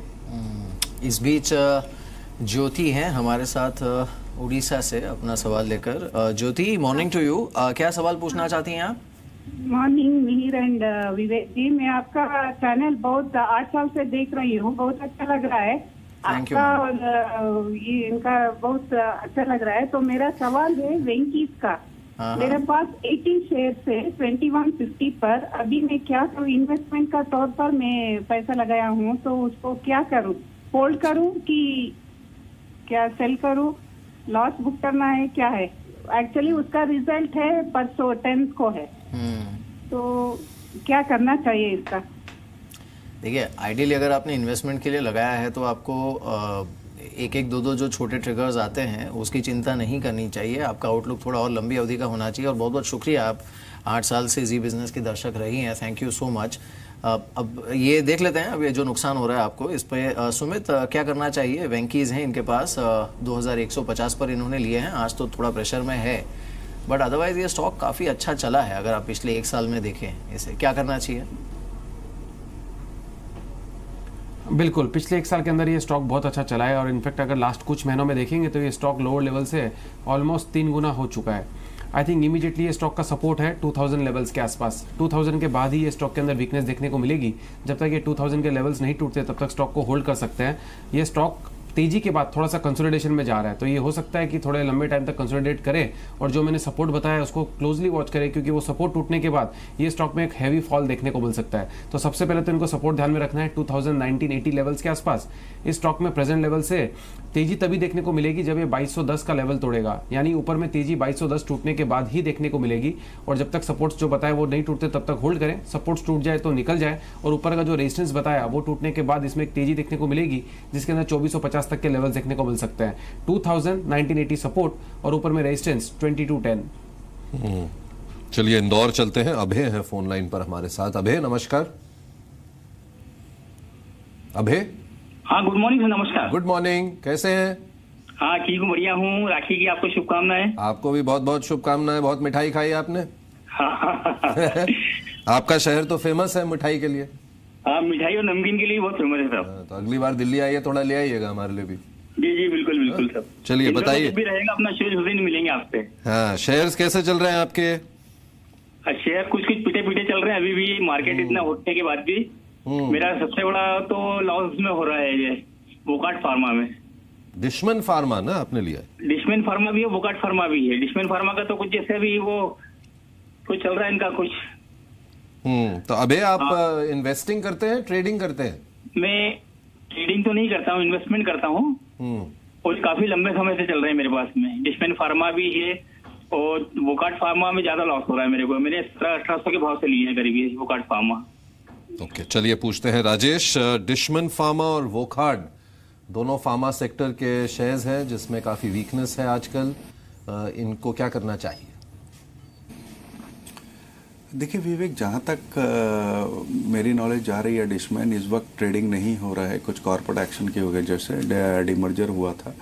इस बीच ज्योति हैं हमारे साथ उड़ीसा से अपना सवाल लेकर। ज्योति, मॉर्निंग टू यू। क्या सवाल पूछना चाहती हैं आप? मॉर्निंग मिहिर एंड विवेक जी, मैं आपका चैनल बहुत 8 साल से देख रही हूँ, बहुत अच्छा लग रहा है आपका और ये इनका बहुत अच्छा लग रहा है। तो मेरा सवाल है वेंकीज का। मेरे पास 80 शेयर है 2150 पर, अभी मैं क्या करूँ? इन्वेस्टमेंट का तौर पर मैं पैसा लगाया हूँ, तो उसको क्या करूँ? होल्ड करूँ कि क्या सेल करूँ? लॉस बुक करना है, क्या है? एक्चुअली उसका रिजल्ट है परसों 10 को है, तो क्या करना चाहिए इसका? देखिए, आइडियली अगर आपने इन्वेस्टमेंट के लिए लगाया है तो आपको एक एक दो जो छोटे ट्रिगर्स आते हैं उसकी चिंता नहीं करनी चाहिए। आपका आउटलुक थोड़ा और लंबी अवधि का होना चाहिए। और बहुत बहुत शुक्रिया, आप 8 साल से जी बिजनेस की दर्शक रही हैं, थैंक यू सो मच। अब ये देख लेते हैं, अब ये जो नुकसान हो रहा है आपको इस पे सुमित क्या करना चाहिए? वेंकीज हैं इनके पास, 2150 पर इन्होंने लिए हैं। आज तो थोड़ा प्रेशर में है, बट अदरवाइज ये स्टॉक काफ़ी अच्छा चला है। अगर आप पिछले 1 साल में देखें इसे, क्या करना चाहिए? बिल्कुल, पिछले 1 साल के अंदर ये स्टॉक बहुत अच्छा चला है और इनफैक्ट अगर लास्ट कुछ महीनों में देखेंगे तो ये स्टॉक लोअर लेवल से ऑलमोस्ट 3 गुना हो चुका है। आई थिंक इमीडिएटली ये स्टॉक का सपोर्ट है 2000 लेवल्स के आसपास। 2000 के बाद ही ये स्टॉक के अंदर वीकनेस देखने को मिलेगी। जब तक ये 2000 के लेवल्स नहीं टूटते तब तक स्टॉक को होल्ड कर सकते हैं। ये स्टॉक तेजी के बाद थोड़ा सा कंसोलिडेशन में जा रहा है, तो ये हो सकता है कि थोड़े लंबे टाइम तक कंसोलिडेट करे और जो मैंने सपोर्ट बताया उसको क्लोजली वॉच करे, क्योंकि वो सपोर्ट टूटने के बाद ये स्टॉक में एक हैवी फॉल देखने को मिल सकता है। तो सबसे पहले तो इनको सपोर्ट ध्यान में रखना है 2019-80 लेवल्स के आसपास। इस स्टॉक में प्रेजेंट लेवल से तेजी तभी देखने को मिलेगी जब ये 2210 का लेवल तोड़ेगा, यानी ऊपर में तेजी 2210 टूटने के बाद ही देखने को मिलेगी। और जब तक सपोर्ट्स जो बताया वो नहीं टूटते तब तक होल्ड करें। सपोर्ट्स टूट जाए तो निकल जाए, और ऊपर का जो रेजिस्टेंस बताया वो टूटने के बाद इसमें एक तेजी देखने को मिलेगी जिसके अंदर 2450 तक के लेवल देखने को मिल सकते हैं। 2000 1980 सपोर्ट और ऊपर में रेजिस्टेंस 2210। चलिए इंदौर चलते हैं। अभय है फोन लाइन पर हमारे साथ। अभय नमस्कार। अभय, हाँ गुड मॉर्निंग सर। नमस्कार। गुड मॉर्निंग, कैसे हैं? हाँ ठीक हूँ, बढ़िया हूँ। राखी की आपको शुभकामनाएं। आपको भी बहुत बहुत शुभकामनाएं। बहुत मिठाई खाई आपने? हाँ। आपका शहर तो फेमस है मिठाई के लिए। हाँ, मिठाई और नमकीन के लिए बहुत फेमस है सर। तो अगली बार दिल्ली आइए, थोड़ा ले आइएगा हमारे लिए भी। जी जी बिल्कुल बिल्कुल सर। चलिए बताइए। भी रहेगा अपना शेयर हुसैन मिलेंगे आपसे। हाँ, शेयर्स कैसे चल रहे हैं आपके? शेयर कुछ कुछ पीटे पीटे चल रहे हैं अभी भी, मार्केट इतना होने के बाद भी। मेरा सबसे बड़ा तो लॉस में हो रहा है ये वोकार्ट फार्मा में। डिशमन फार्मा ना आपने लिया? डिशमन फार्मा भी है, वोकार्ट फार्मा भी है। डिशमन फार्मा का तो कुछ जैसे भी वो कुछ चल रहा है इनका कुछ। तो अबे आप इन्वेस्टिंग करते हैं, ट्रेडिंग करते हैं? मैं ट्रेडिंग तो नहीं करता हूँ, इन्वेस्टमेंट करता हूँ और काफी लंबे समय से चल रहे हैं मेरे पास में। डिशमन फार्मा भी है और वोकार्ट फार्मा में ज्यादा लॉस हो रहा है मेरे को। मैंने 1700-1800 के भाव से लिए हैं करीब ये वोकार्ट फार्मा। ओके, चलिए पूछते हैं राजेश। डिशमन फार्मा और वोकार्ट दोनों फार्मा सेक्टर के शेयर्स हैं जिसमें काफी वीकनेस है आजकल। इनको क्या करना चाहिए? देखिए विवेक, जहाँ तक मेरी नॉलेज जा रही है, डिशमैन इस वक्त ट्रेडिंग नहीं हो रहा है कुछ कॉर्पोरेट एक्शन की वजह से। डीमर्जर हुआ था।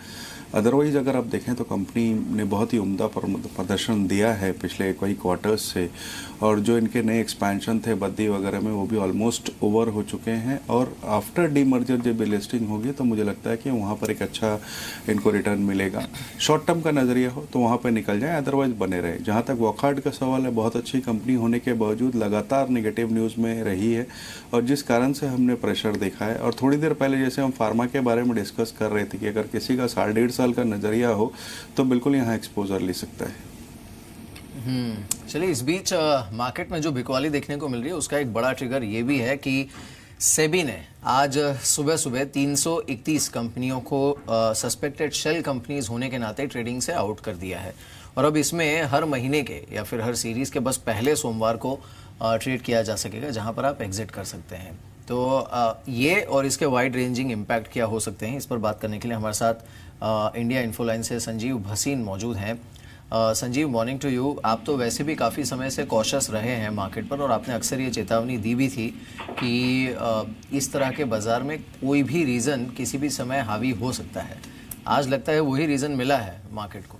अदरवाइज अगर आप देखें तो कंपनी ने बहुत ही उम्दा प्रदर्शन दिया है पिछले कई क्वार्टर्स से, और जो इनके नए एक्सपेंशन थे बद्दी वगैरह में वो भी ऑलमोस्ट ओवर हो चुके हैं। और आफ्टर डीमर्जर जब लिस्टिंग होगी तो मुझे लगता है कि वहाँ पर एक अच्छा इनको रिटर्न मिलेगा। शॉर्ट टर्म का नज़रिया हो तो वहाँ पर निकल जाए, अदरवाइज बने रहे। जहाँ तक वोकार्ट का सवाल है, बहुत अच्छी कंपनी होने के बावजूद लगातार निगेटिव न्यूज़ में रही है और जिस कारण से हमने प्रेशर देखा है। और थोड़ी देर पहले जैसे हम फार्मा के बारे में डिस्कस कर रहे थे कि अगर किसी का 1.5 साल का नज़रिया हो तो बिल्कुल यहाँ एक्सपोजर ले सकता है। चलिए, इस बीच मार्केट में जो बिकवाली देखने को मिल रही है उसका एक बड़ा ट्रिगर ये भी है कि सेबी ने आज सुबह सुबह 331 कंपनियों को सस्पेक्टेड शेल कंपनीज होने के नाते ट्रेडिंग से आउट कर दिया है। और अब इसमें हर महीने के या फिर हर सीरीज के बस पहले सोमवार को ट्रेड किया जा सकेगा जहां पर आप एग्जिट कर सकते हैं। तो ये और इसके वाइड रेंजिंग इम्पैक्ट क्या हो सकते हैं, इस पर बात करने के लिए हमारे साथ इंडिया इन्फोलाइन से संजीव भसीन मौजूद हैं। Sanjiv, morning to you. आप तो वैसे भी काफ़ी समय से कॉशियस रहे हैं मार्केट पर और आपने अक्सर ये चेतावनी दी भी थी कि इस तरह के बाजार में कोई भी रीज़न किसी भी समय हावी हो सकता है। आज लगता है वही रीज़न मिला है मार्केट को।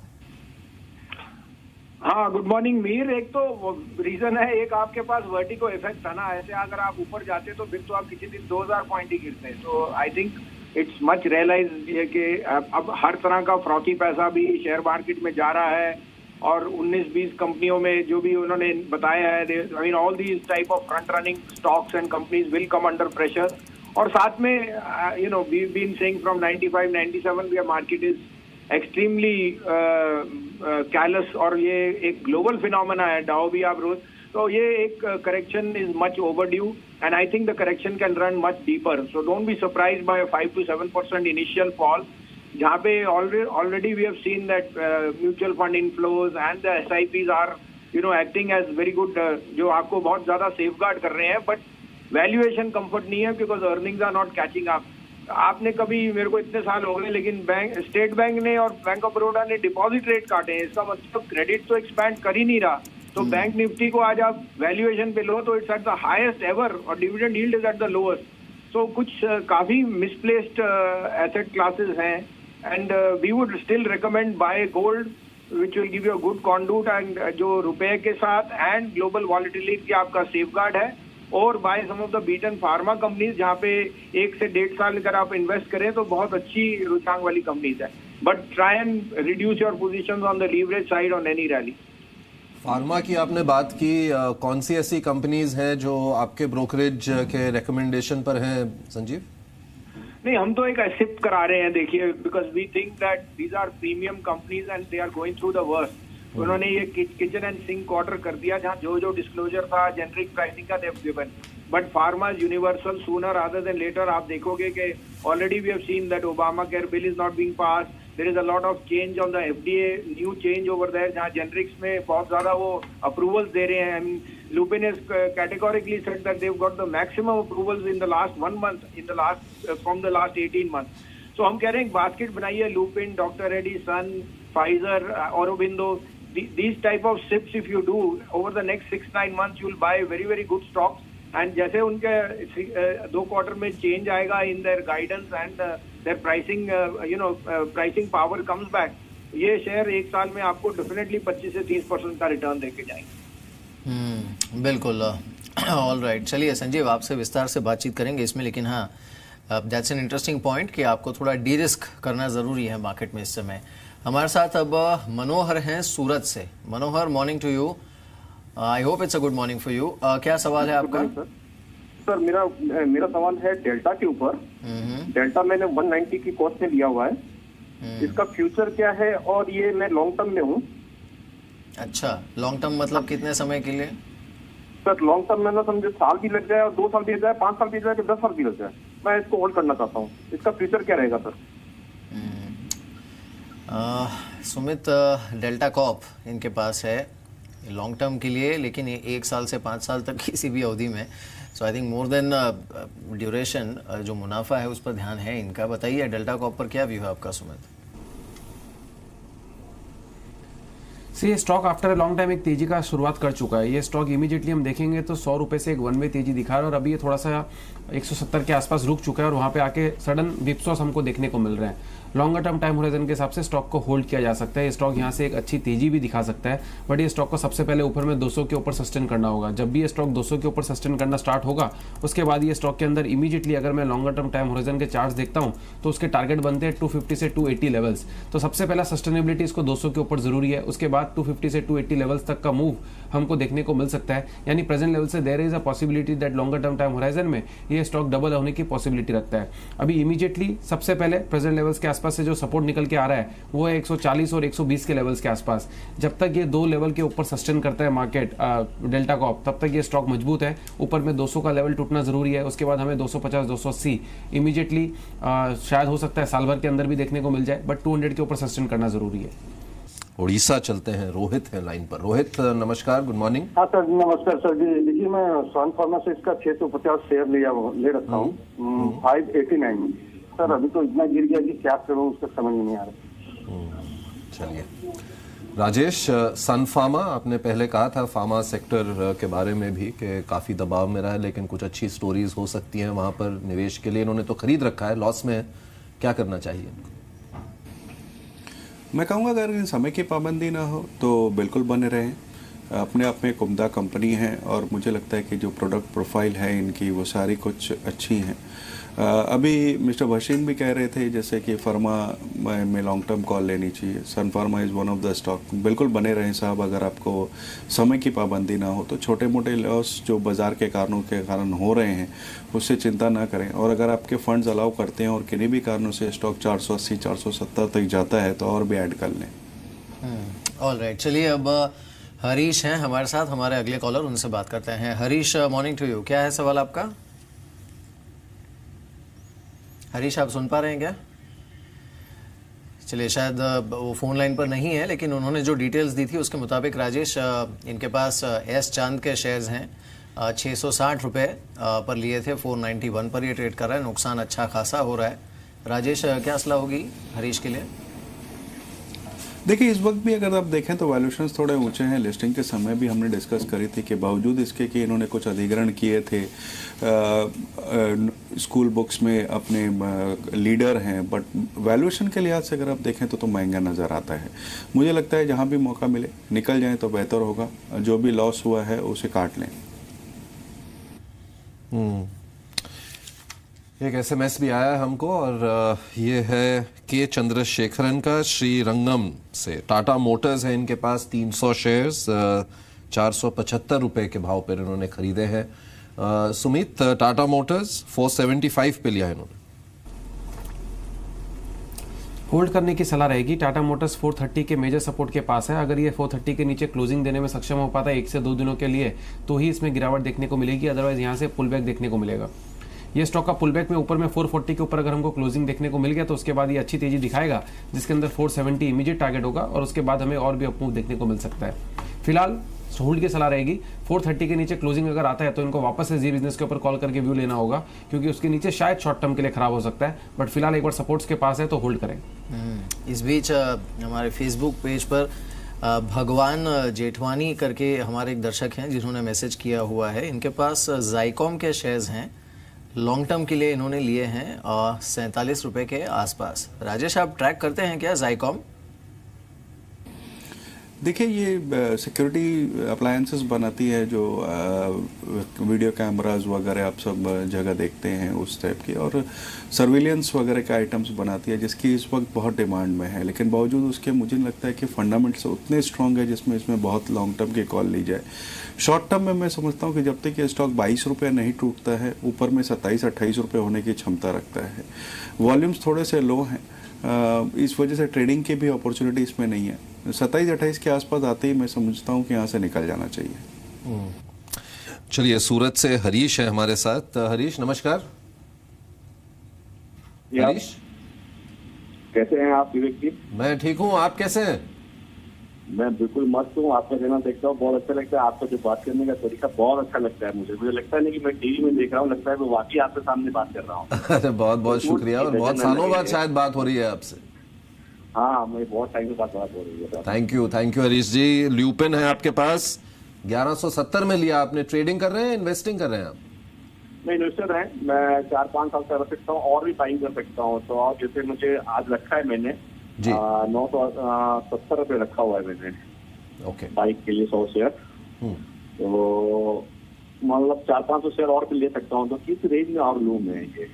हाँ, गुड मॉर्निंग मीर। एक तो रीजन है, एक आपके पास वर्टिगो इफेक्ट था ना। ऐसे अगर आप ऊपर जाते तो फिर तो आप किसी दिन 2000 पॉइंट ही गिरते। तो I think it's much realize कि अब हर तरह का फ्रॉकी पैसा भी शेयर मार्केट में जा रहा है और 19-20 कंपनियों में जो भी उन्होंने बताया है, I mean all these type of front running stocks and companies will come under pressure. और साथ में you know we been saying from 95-97 we market is extremely callous, और ये एक ग्लोबल फिनोमेना है, डाउ भी आप रोज, तो ये एक correction is much overdue and I think the correction can run much deeper. So don't be surprised bye 5 to 7% initial fall, जहाँ पे already we have seen that mutual fund inflows and the SIPs are acting as very good, जो आपको बहुत ज्यादा safeguard कर रहे हैं, but valuation comfort नहीं है because earnings are not catching up। आपने कभी, मेरे को इतने साल हो गए, लेकिन स्टेट बैंक ने और बैंक ऑफ बड़ौदा ने डिपॉजिट रेट काटे हैं, इसका मतलब क्रेडिट तो एक्सपैंड कर ही नहीं रहा। तो बैंक निफ्टी को आज आप वैल्यूएशन पे लो तो it's at the highest ever और dividend yield is at the lowest. So कुछ काफी मिसप्लेस्ड एसेट क्लासेस हैं and we would still recommend buy gold which will give you a good conduit and जो रुपए के साथ एंड ग्लोबल वॉलेटिलिटी आपका safeguard है, और buy some of the beaten pharma companies जहाँ पे 1 से 1.5 साल अगर आप इन्वेस्ट करें तो बहुत अच्छी रुझान वाली कंपनीज है, but try and reduce your positions on the leverage side on any rally. Pharma की आपने बात की, कौन सी ऐसी कंपनीज हैं जो आपके ब्रोकरेज के रिकमेंडेशन पर हैं संजीव? नहीं, हम तो एक एक्सेप्ट करा रहे हैं, देखिए, because we think that these are premium companies and they are going through the worst. उन्होंने ये किचन एंड सिंक ऑर्डर कर दिया जहाँ जो डिस्क्लोजर था जेनरिक प्राइसिंग का देव given, but pharma is universal, sooner rather than later. आप देखोगे कि already we have seen that Obama care bill is not being pass, there is a lot of change on the FDA, new change over there, जहाँ generics में बहुत ज्यादा वो approvals दे रहे हैं। I mean Lupin has categorically said that they've got the maximum approvals in the last 1 month, from the last 18 months. So हम कह रहे हैं बास्केट बनाइए, Lupin, Dr. Reddy, Sun, Pfizer, Aurobindo, these type of SIPs if you do over the next 6-9 months you'll buy very very good stocks, and जैसे उनके 2 quarter में change आएगा in their guidance and their pricing, pricing power comes back, ये share 1 साल में आपको definitely 25 से 30% का रिटर्न देके जाएंगे। बिल्कुल। ऑल राइट, चलिए संजीव आपसे विस्तार से बातचीत करेंगे इसमें, लेकिन हाँ दैट्स एन इंटरेस्टिंग पॉइंट कि आपको थोड़ा डी रिस्क करना ज़रूरी है मार्केट में इस समय। हमारे साथ अब मनोहर हैं सूरत से। Manohar, morning to you, I hope it's a good morning for you. क्या सवाल है आपका? सर मेरा सवाल है डेल्टा के ऊपर। डेल्टा मैंने 190 की कॉस्ट में लिया हुआ है, इसका फ्यूचर क्या है, और ये मैं लॉन्ग टर्म में हूँ। अच्छा, लॉन्ग टर्म मतलब कितने समय के लिए? सर लॉन्ग टर्म में ना समझे साल भी लग जाए और 2 साल भी लग जाए, 5 साल भी लग जाए, 10 साल भी लग जाए, मैं इसको होल्ड करना चाहता हूँ। इसका फ्यूचर क्या रहेगा सर? सुमित, डेल्टा कॉप इनके पास है लॉन्ग टर्म के लिए, लेकिन 1 साल से 5 साल तक किसी भी अवधि में। So I think more than duration, जो मुनाफा है उस पर ध्यान है इनका। बताइए डेल्टा कॉप पर क्या व्यू है आपका सुमित? ये स्टॉक आफ्टर लॉन्ग टाइम एक तेजी का शुरुआत कर चुका है। ये स्टॉक इमीडिएटली हम देखेंगे तो 100 रुपए से एक 1 वे तेजी दिखा रहा है, और अभी ये थोड़ा सा 170 के आसपास रुक चुका है, और वहां पे आके सडन विप्सॉस हमको देखने को मिल रहे हैं। लॉन्गर टर्म टाइम होराइजन के हिसाब से स्टॉक को होल्ड किया जा सकता है। ये स्टॉक यहाँ से एक अच्छी तेजी भी दिखा सकता है, बट ये स्टॉक को सबसे पहले ऊपर में 200 के ऊपर सस्टेन करना होगा। जब भी ये स्टॉक 200 के ऊपर सस्टेन करना स्टार्ट होगा, उसके बाद ये स्टॉक के अंदर इमीडिएटली अगर मैं लॉन्गर टर्म टाइम होराइजन के चार्ट्स देखता हूँ तो उसके टारगेट बनते हैं 250 से 280 लेवल्स। तो सबसे पहला सस्टेनेबिलिटी इसको 200 के ऊपर जरूरी है, उसके बाद 250 से 280 लेवल्स तक का मूव हमको देखने को मिल सकता है। यानी प्रेजेंट लेवल से there is a possibility that longer term time horizon में ये स्टॉक डबल होने की पॉसिबिलिटी रखता है। अभी इमीडिएटली सबसे पहले प्रेजेंट लेवल्स के आसपास से जो सपोर्ट निकल के आ रहा है वो है 140 और 120 के लेवल्स के आसपास। जब तक ये 2 लेवल के ऊपर सस्टेन करता है मार्केट डेल्टा कॉप, तब तक ये स्टॉक मजबूत है। ऊपर में 200 का लेवल टूटना जरूरी है, उसके बाद हमें 250 280 इमीडिएटली शायद हो सकता है साल भर के अंदर भी देखने को मिल जाए, बट 200 के ऊपर सस्टेन करना जरूरी है। उड़ीसा चलते हैं, रोहित है लाइन पर। रोहित नमस्कार, गुड मॉर्निंग। हाँ सर, नमस्कार सर जी। देखिए मैं सन फार्मा से इसका 650 शेयर ले रखा हूँ 589 में। सर अभी तो इतना गिर गया कि क्या करूँ उसका समझ नहीं आ रहा। चलिए राजेश, सन फार्मा आपने पहले कहा था फार्मा सेक्टर के बारे में भी कि काफ़ी दबाव में रहा है, लेकिन कुछ अच्छी स्टोरीज हो सकती हैं वहाँ पर निवेश के लिए। इन्होंने तो खरीद रखा है, लॉस में, क्या करना चाहिए? मैं कहूँगा अगर इन समय की पाबंदी ना हो तो बिल्कुल बने रहें। अपने आप में एक उम्दा कंपनी है और मुझे लगता है कि जो प्रोडक्ट प्रोफाइल है इनकी वो सारी कुछ अच्छी हैं। अभी मिस्टर भसीन भी कह रहे थे जैसे कि फार्मा में लॉन्ग टर्म कॉल लेनी चाहिए। Sun pharma is one of the stock. बिल्कुल बने रहें साहब, अगर आपको समय की पाबंदी ना हो तो छोटे मोटे लॉस जो बाजार के कारणों के कारण हो रहे हैं उससे चिंता ना करें, और अगर आपके फंड्स अलाउ करते हैं और किन्हीं भी कारणों से स्टॉक 480 470 तक जाता है तो और भी ऐड कर लें। ऑलराइट, चलिए अब हरीश हैं हमारे साथ, हमारे अगले कॉलर, उनसे बात करते हैं। Harish, morning to you. क्या है सवाल आपका? हरीश, आप सुन पा रहे हैं क्या? चलिए, शायद वो फोन लाइन पर नहीं है, लेकिन उन्होंने जो डिटेल्स दी थी उसके मुताबिक राजेश, इनके पास एस चांद के शेयर्स हैं, 660 रुपये पर लिए थे, 491 पर ये ट्रेड कर रहा है, नुकसान अच्छा खासा हो रहा है। राजेश, क्या सलाह होगी हरीश के लिए? देखिए, इस वक्त भी अगर आप देखें तो वैल्यूएशंस थोड़े ऊंचे हैं। लिस्टिंग के समय भी हमने डिस्कस करी थी कि बावजूद इसके कि इन्होंने कुछ अधिग्रहण किए थे, स्कूल बुक्स में अपने लीडर हैं, बट वैल्यूएशन के लिहाज से अगर आप देखें तो महंगा नज़र आता है। मुझे लगता है जहां भी मौका मिले निकल जाएं तो बेहतर होगा। जो भी लॉस हुआ है उसे काट लें। एक SMS भी आया है हमको, और ये है के चंद्रशेखरन का श्रीरंगम से। टाटा मोटर्स है इनके पास, 300 शेयर्स 475 रुपए के भाव पर इन्होंने खरीदे हैं। सुमित, टाटा मोटर्स 475 पे लिया है इन्होंने। होल्ड करने की सलाह रहेगी। टाटा मोटर्स 430 के मेजर सपोर्ट के पास है। अगर ये 430 के नीचे क्लोजिंग देने में सक्षम हो पाता है 1 से 2 दिनों के लिए, तो ही इसमें गिरावट देखने को मिलेगी, अदरवाइज यहाँ से पुल बैक देखने को मिलेगा। ये स्टॉक का पुल बैक में ऊपर में 440 के ऊपर अगर हमको क्लोजिंग देखने को मिल गया तो उसके बाद ये अच्छी तेजी दिखाएगा, जिसके अंदर 470 इमीडिएट टारगेट होगा, और उसके बाद हमें और भी अपमूव देखने को मिल सकता है। फिलहाल होल्ड की सलाह रहेगी। 430 के नीचे क्लोजिंग अगर आता है तो इनको वापस से जी बिजनेस के ऊपर कॉल करके व्यू लेना होगा, क्योंकि उसके नीचे शायद शॉर्ट टर्म के लिए खराब हो सकता है, बट फिलहाल एक बार सपोर्ट्स के पास है तो होल्ड करें। इस बीच हमारे फेसबुक पेज पर भगवान जेठवानी करके हमारे एक दर्शक हैं जिन्होंने मैसेज किया हुआ है। इनके पास जाइकॉम के शेयर्स हैं, लॉन्ग टर्म के लिए इन्होंने लिए हैं 47 रुपए के आसपास। राजेश, आप ट्रैक करते हैं क्या जाइकॉम? देखिए, ये सिक्योरिटी अप्लायंसेस बनाती है जो वीडियो कैमरास वगैरह आप सब जगह देखते हैं उस टाइप की, और सर्विलियंस वगैरह के आइटम्स बनाती है, जिसकी इस वक्त बहुत डिमांड में है। लेकिन बावजूद उसके मुझे लगता है कि फंडामेंटल्स उतने स्ट्रांग है जिसमें इसमें बहुत लॉन्ग टर्म की कॉल ली जाए। शॉर्ट टर्म में मैं समझता हूँ कि जब तक ये स्टॉक 22 रुपये नहीं टूटता है, ऊपर में 27-28 रुपये होने की क्षमता रखता है। वॉल्यूम्स थोड़े से लो हैं, इस वजह से ट्रेडिंग की भी अपॉर्चुनिटी इसमें नहीं है। 27-28 के आसपास आते ही मैं समझता हूँ कि यहाँ से निकल जाना चाहिए। चलिए, सूरत से हरीश है हमारे साथ। हरीश, नमस्कार। हरीश, कैसे हैं आप विवेक जी? मैं ठीक हूँ, आप कैसे हैं? मैं बिल्कुल मस्त हूँ। आपका चैनल देखता हूँ, बहुत अच्छा लगता है। आपका जो बात करने का तरीका बहुत अच्छा लगता है मुझे लगता है नहीं कि मैं टीवी में देख रहा हूँ, लगता है मैं वाकई आपके सामने बात कर रहा हूँ। अरे बहुत बहुत शुक्रिया, और बहुत सालों बाद शायद बात हो रही है आपसे। हाँ, मैं बहुत टाइम के बाद बात हो रही है। Thank you Harish ji. Lupin है आपके पास, 1170 में लिया आपने। ट्रेडिंग कर रहे हैं, इन्वेस्टिंग कर रहे हैं आप? मैं इन्वेस्टर है, मैं 4-5 साल से रख सकता हूँ और भी बाइंग कर सकता हूँ। तो आप जैसे मुझे आज रखा है मैंने 970 रुपये रखा हुआ है मैंने, ओके, बाइक के लिए 100 शेयर। तो मतलब 400-500 शेयर और भी ले सकता हूँ। तो किस रेंज में और लूँ मैं ये?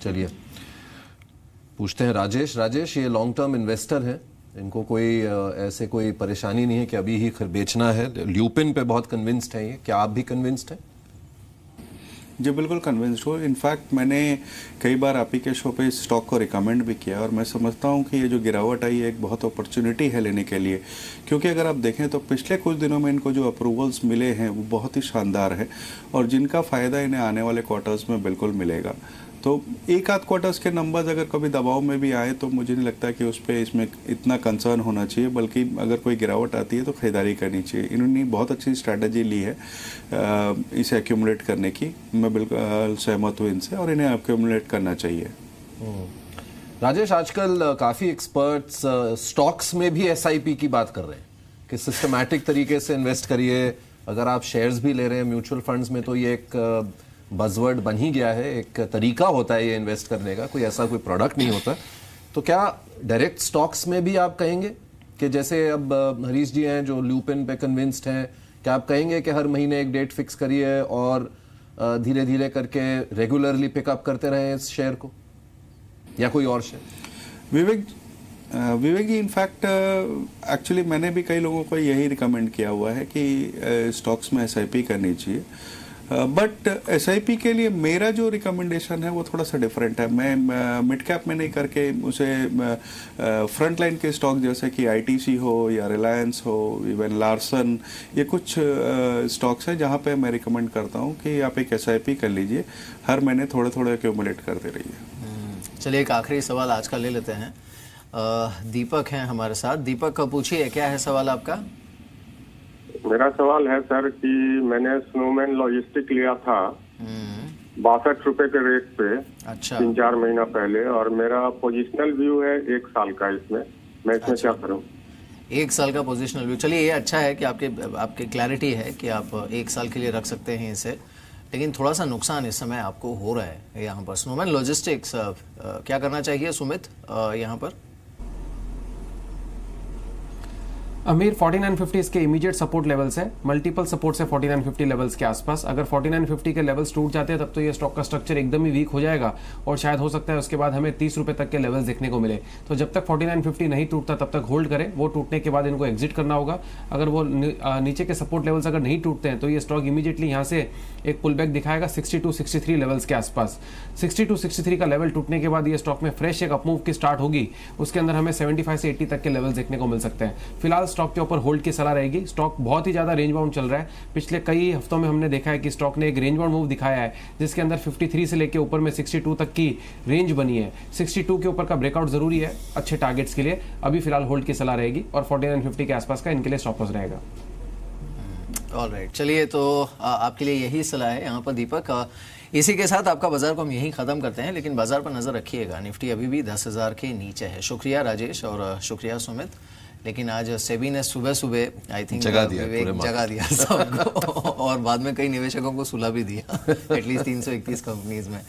चलिए पूछते हैं राजेश। राजेश, ये लॉन्ग टर्म इन्वेस्टर हैं, इनको कोई ऐसे कोई परेशानी नहीं है कि अभी ही बेचना है। ल्यूपिन पे बहुत कन्विंस्ड हैं ये, क्या आप भी कन्विंस्ड हैं? जी बिल्कुल कन्विंस्ड हो। इनफैक्ट मैंने कई बार आप ही के शो पे इस स्टॉक को रिकमेंड भी किया, और मैं समझता हूँ कि ये जो गिरावट आई है एक बहुत अपॉर्चुनिटी है लेने के लिए, क्योंकि अगर आप देखें तो पिछले कुछ दिनों में इनको जो अप्रूवल्स मिले हैं वो बहुत ही शानदार है, और जिनका फ़ायदा इन्हें आने वाले क्वार्टर्स में बिल्कुल मिलेगा। तो एक आध क्वार्टर्स के नंबर्स अगर कभी दबाव में भी आए तो मुझे नहीं लगता कि उस पर इसमें इतना कंसर्न होना चाहिए, बल्कि अगर कोई गिरावट आती है तो खरीदारी करनी चाहिए। इन्होंने बहुत अच्छी स्ट्रैटेजी ली है इसे एक्यूमुलेट करने की, मैं बिल्कुल सहमत हूँ इनसे, और इन्हें एक्यूमुलेट करना चाहिए। राजेश, आजकल काफ़ी एक्सपर्ट्स स्टॉक्स में भी SIP की बात कर रहे हैं कि सिस्टमैटिक तरीके से इन्वेस्ट करिए। अगर आप शेयर्स भी ले रहे हैं म्यूचुअल फंड्स में तो ये एक बज़वर्ड बन ही गया है, एक तरीका होता है ये इन्वेस्ट करने का, कोई ऐसा कोई प्रोडक्ट नहीं होता। तो क्या डायरेक्ट स्टॉक्स में भी आप कहेंगे कि जैसे अब हरीश जी हैं जो ल्यूपिन पे कन्विंस्ड हैं, क्या आप कहेंगे कि हर महीने एक डेट फिक्स करिए और धीरे धीरे करके रेगुलरली पिकअप करते रहे इस शेयर को, या कोई और शेयर? विवेक जी, इनफैक्ट एक्चुअली मैंने भी कई लोगों को यही रिकमेंड किया हुआ है कि स्टॉक्स में एसआईपी करनी चाहिए, बट एसआईपी के लिए मेरा जो रिकमेंडेशन है वो थोड़ा सा डिफरेंट है। मैं मिड कैप में नहीं करके उसे फ्रंट लाइन के स्टॉक जैसे कि आईटीसी हो या रिलायंस हो, इवन लार्सन, ये कुछ स्टॉक्स हैं जहाँ पे मैं रिकमेंड करता हूँ कि आप एक एसआईपी कर लीजिए, हर महीने थोड़े थोड़े एक्यूमुलेट करते रहिए। चलिए एक आखिरी सवाल आज का ले लेते हैं। दीपक हैं हमारे साथ। दीपक पूछिए, क्या है सवाल आपका? मेरा सवाल है सर कि मैंने स्नोमैन लॉजिस्टिक लिया था 62 रुपए के रेट पे 3-4 महीना पहले, और मेरा पोजिशनल व्यू है 1 साल का इसमें, मैं इसमें क्या करूं? 1 साल का पोजिशनल व्यू, चलिए ये अच्छा है कि आपके क्लैरिटी है कि आप 1 साल के लिए रख सकते हैं इसे, लेकिन थोड़ा सा नुकसान इस समय आपको हो रहा है यहाँ पर। स्नोमैन लॉजिस्टिक्स क्या करना चाहिए सुमित यहाँ पर? अमीर 4950 इसके इमीडिएट सपोर्ट लेवल्स है, मल्टीपल सपोर्ट्स है 4950 लेवल्स के आसपास। अगर 4950 के लेवल्स टूट जाते हैं तब तो ये स्टॉक का स्ट्रक्चर एकदम ही वीक हो जाएगा और शायद हो सकता है उसके बाद हमें 30 रुपए तक के लेवल्स देखने को मिले। तो जब तक 4950 नहीं टूटता तब तक होल्ड करें, वो टूटने के बाद इनको एग्जिट करना होगा। अगर वो नीचे के सपोर्ट लेवल्स अगर नहीं टूटते हैं तो ये स्टॉक इमीडिएटली यहाँ से एक पुल बैक दिखाएगा 62-63 लेवल्स के आसपास। 62-63 का लेवल टूटने के बाद ये स्टॉक में फ्रेश एक अपमूव की स्टार्ट होगी, उसके अंदर हमें 75 से 80 तक के लेवल्स देखने को मिल सकते हैं। फिलहाल स्टॉक के ऊपर होल्ड की सलाह रहेगी। स्टॉक बहुत ही ज्यादा रेंज बाउंड चल रहा है, पिछले कई हफ्तों में हमने देखा है कि स्टॉक ने एक रेंज बाउंड मूव दिखाया है जिसके अंदर 53 से लेकर ऊपर में 62 तक की रेंज बनी है। 62 के ऊपर का ब्रेकआउट जरूरी है अच्छे टारगेट्स के लिए। अभी फिलहाल होल्ड की सलाह रहेगी और 4950 के आसपास का इनके लिए स्टॉप लॉस रहेगा। ऑलराइट, चलिए तो आपके लिए यही सलाह है यहाँ पर दीपक। इसी के साथ आपका बाजार को हम यहीं खत्म करते हैं, लेकिन बाजार पर नजर रखिएगा, निफ्टी अभी भी 10,000 के नीचे है। शुक्रिया राजेश और शुक्रिया सुमित। लेकिन आज सेबी ने सुबह आई थिंक जगा दिया सबको और बाद में कई निवेशकों को सुला भी दिया एटलीस्ट 331 कंपनीज में।